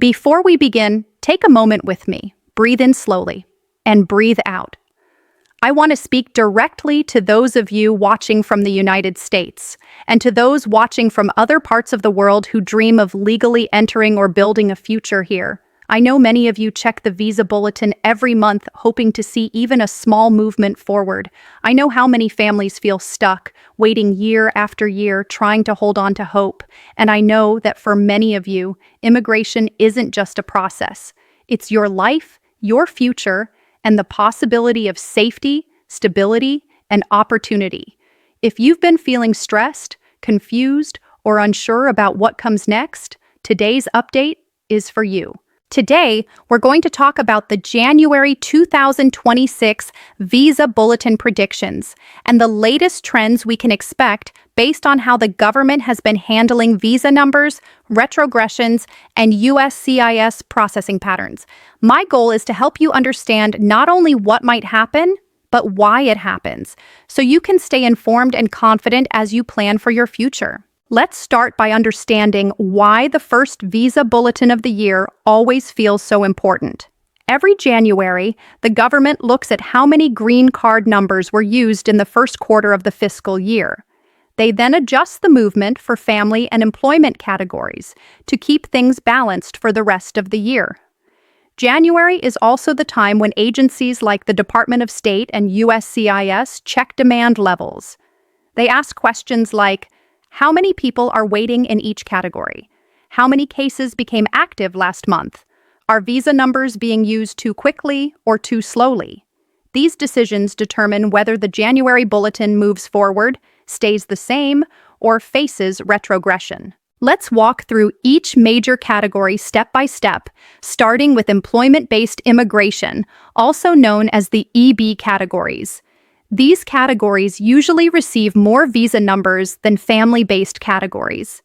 Before we begin, take a moment with me. Breathe in slowly and breathe out. I want to speak directly to those of you watching from the United States and to those watching from other parts of the world who dream of legally entering or building a future here. I know many of you check the visa bulletin every month, hoping to see even a small movement forward. I know how many families feel stuck, waiting year after year, trying to hold on to hope. And I know that for many of you, immigration isn't just a process. It's your life, your future, and the possibility of safety, stability, and opportunity. If you've been feeling stressed, confused, or unsure about what comes next, today's update is for you. Today, we're going to talk about the January 2026 Visa Bulletin predictions and the latest trends we can expect based on how the government has been handling visa numbers, retrogressions, and USCIS processing patterns. My goal is to help you understand not only what might happen, but why it happens, so you can stay informed and confident as you plan for your future. Let's start by understanding why the first visa bulletin of the year always feels so important. Every January, the government looks at how many green card numbers were used in the first quarter of the fiscal year. They then adjust the movement for family and employment categories to keep things balanced for the rest of the year. January is also the time when agencies like the Department of State and USCIS check demand levels. They ask questions like, how many people are waiting in each category? How many cases became active last month? Are visa numbers being used too quickly or too slowly? These decisions determine whether the January bulletin moves forward, stays the same, or faces retrogression. Let's walk through each major category step by step, starting with employment-based immigration, also known as the EB categories. These categories usually receive more visa numbers than family-based categories.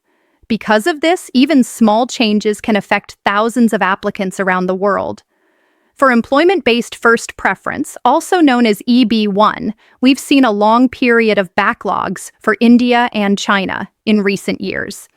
Because of this, even small changes can affect thousands of applicants around the world. For employment-based first preference, also known as EB1, we've seen a long period of backlogs for India and China in recent years.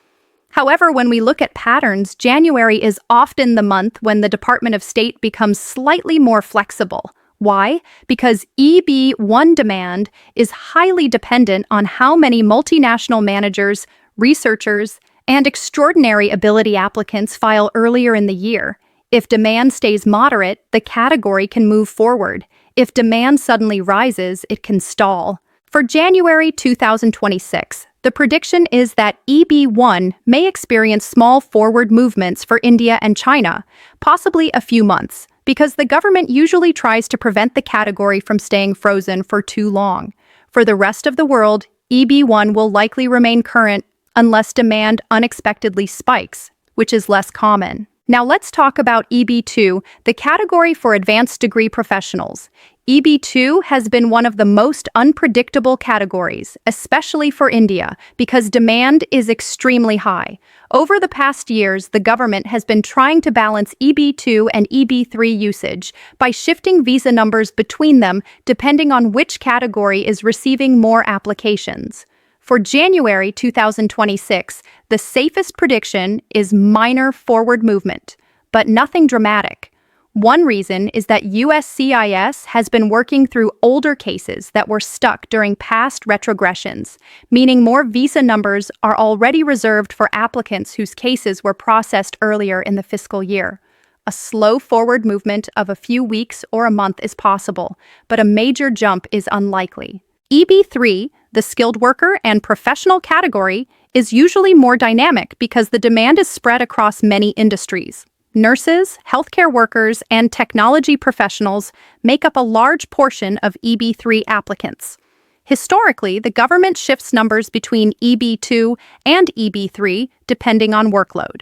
However, when we look at patterns, January is often the month when the Department of State becomes slightly more flexible. Why? Because EB1 demand is highly dependent on how many multinational managers, researchers, and extraordinary ability applicants file earlier in the year. If demand stays moderate, the category can move forward. If demand suddenly rises, it can stall. For January 2026, the prediction is that EB1 may experience small forward movements for India and China, possibly a few months, because the government usually tries to prevent the category from staying frozen for too long. For the rest of the world, EB1 will likely remain current unless demand unexpectedly spikes, which is less common. Now let's talk about EB2, the category for advanced degree professionals. EB2 has been one of the most unpredictable categories, especially for India, because demand is extremely high. Over the past years, the government has been trying to balance EB2 and EB3 usage by shifting visa numbers between them depending on which category is receiving more applications. For January 2026, the safest prediction is minor forward movement, but nothing dramatic. One reason is that USCIS has been working through older cases that were stuck during past retrogressions, meaning more visa numbers are already reserved for applicants whose cases were processed earlier in the fiscal year. A slow forward movement of a few weeks or a month is possible, but a major jump is unlikely. EB3, the skilled worker and professional category, is usually more dynamic because the demand is spread across many industries. Nurses, healthcare workers, and technology professionals make up a large portion of EB3 applicants. Historically, the government shifts numbers between EB2 and EB3 depending on workload.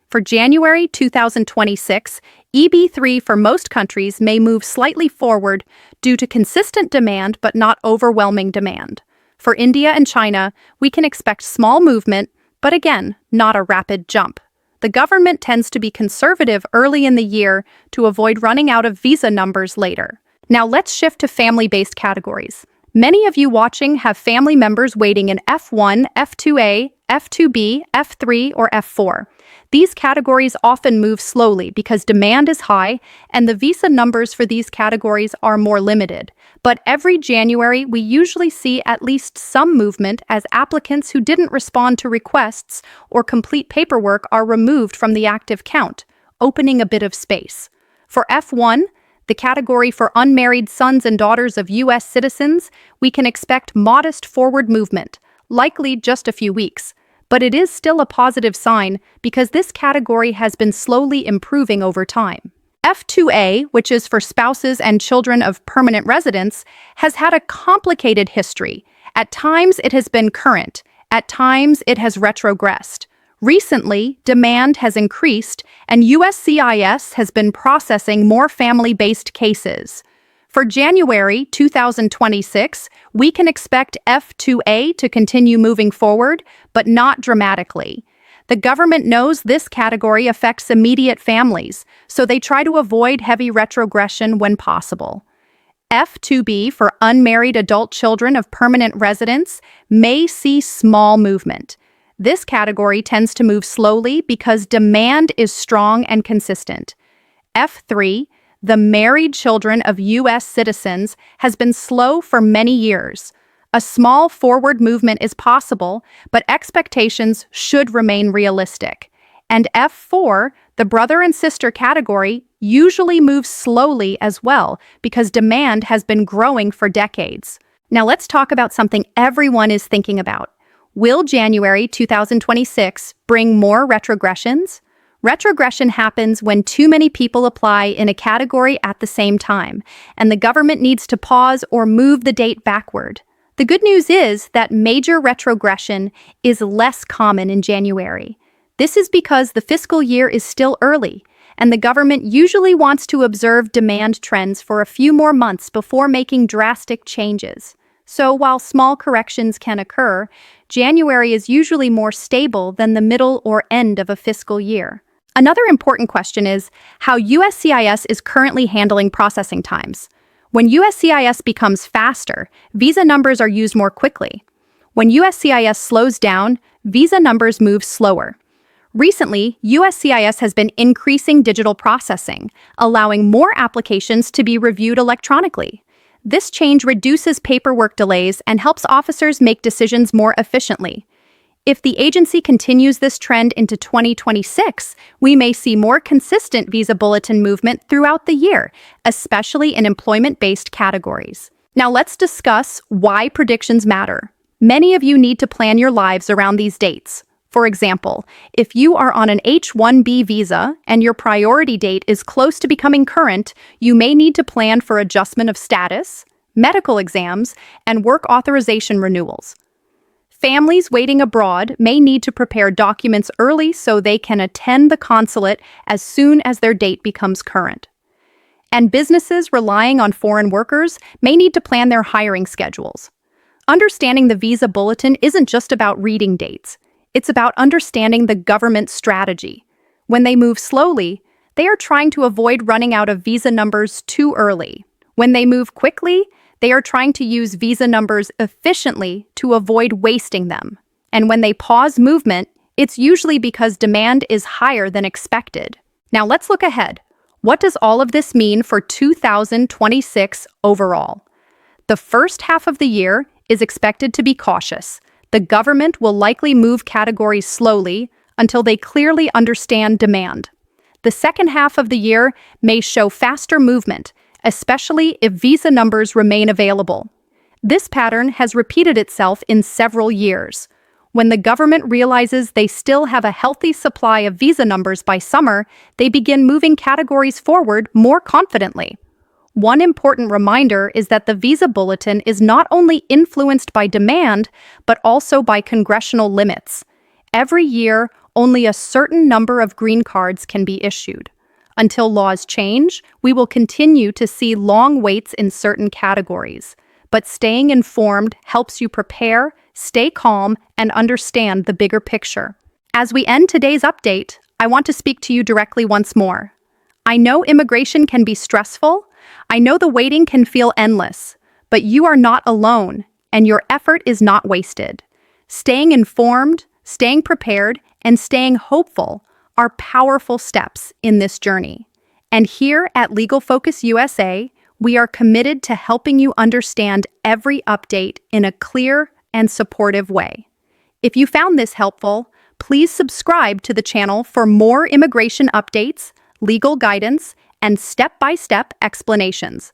For January 2026, EB3 for most countries may move slightly forward due to consistent demand but not overwhelming demand. For India and China, we can expect small movement, but again, not a rapid jump. The government tends to be conservative early in the year to avoid running out of visa numbers later. Now let's shift to family-based categories. Many of you watching have family members waiting in F1, F2A, F2B, F3, or F4. These categories often move slowly because demand is high and the visa numbers for these categories are more limited. But every January, we usually see at least some movement as applicants who didn't respond to requests or complete paperwork are removed from the active count, opening a bit of space. For F1, the category for unmarried sons and daughters of U.S. citizens, we can expect modest forward movement, likely just a few weeks. But it is still a positive sign because this category has been slowly improving over time. F2A, which is for spouses and children of permanent residents, has had a complicated history. At times it has been current, at times it has retrogressed. Recently, demand has increased, and USCIS has been processing more family-based cases. For January 2026, we can expect F2A to continue moving forward, but not dramatically. The government knows this category affects immediate families, so they try to avoid heavy retrogression when possible. F2B, for unmarried adult children of permanent residents, may see small movement. This category tends to move slowly because demand is strong and consistent. F3, the married children of U.S. citizens, has been slow for many years. A small forward movement is possible, but expectations should remain realistic. And F4, the brother and sister category, usually moves slowly as well because demand has been growing for decades. Now let's talk about something everyone is thinking about. Will January 2026 bring more retrogressions? Retrogression happens when too many people apply in a category at the same time, and the government needs to pause or move the date backward. The good news is that major retrogression is less common in January. This is because the fiscal year is still early, and the government usually wants to observe demand trends for a few more months before making drastic changes. So while small corrections can occur, January is usually more stable than the middle or end of a fiscal year. Another important question is how USCIS is currently handling processing times. When USCIS becomes faster, visa numbers are used more quickly. When USCIS slows down, visa numbers move slower. Recently, USCIS has been increasing digital processing, allowing more applications to be reviewed electronically. This change reduces paperwork delays and helps officers make decisions more efficiently. If the agency continues this trend into 2026, we may see more consistent visa bulletin movement throughout the year, especially in employment-based categories. Now let's discuss why predictions matter. Many of you need to plan your lives around these dates. For example, if you are on an H-1B visa and your priority date is close to becoming current, you may need to plan for adjustment of status, medical exams, and work authorization renewals. Families waiting abroad may need to prepare documents early so they can attend the consulate as soon as their date becomes current. And businesses relying on foreign workers may need to plan their hiring schedules. Understanding the visa bulletin isn't just about reading dates. It's about understanding the government's strategy. When they move slowly, they are trying to avoid running out of visa numbers too early. When they move quickly, they are trying to use visa numbers efficiently to avoid wasting them. And when they pause movement, it's usually because demand is higher than expected. Now let's look ahead. What does all of this mean for 2026 overall? The first half of the year is expected to be cautious. The government will likely move categories slowly until they clearly understand demand. The second half of the year may show faster movement, especially if visa numbers remain available. This pattern has repeated itself in several years. When the government realizes they still have a healthy supply of visa numbers by summer, they begin moving categories forward more confidently. One important reminder is that the visa bulletin is not only influenced by demand, but also by congressional limits. Every year, only a certain number of green cards can be issued. Until laws change, we will continue to see long waits in certain categories. But staying informed helps you prepare, stay calm, and understand the bigger picture. As we end today's update, I want to speak to you directly once more. I know immigration can be stressful. I know the waiting can feel endless, but you are not alone, and your effort is not wasted. Staying informed, staying prepared, and staying hopeful are powerful steps in this journey. And here at Legal Focus USA, we are committed to helping you understand every update in a clear and supportive way. If you found this helpful, please subscribe to the channel for more immigration updates, legal guidance, and step-by-step explanations.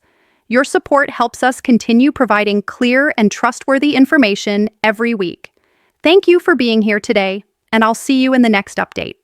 Your support helps us continue providing clear and trustworthy information every week. Thank you for being here today, and I'll see you in the next update.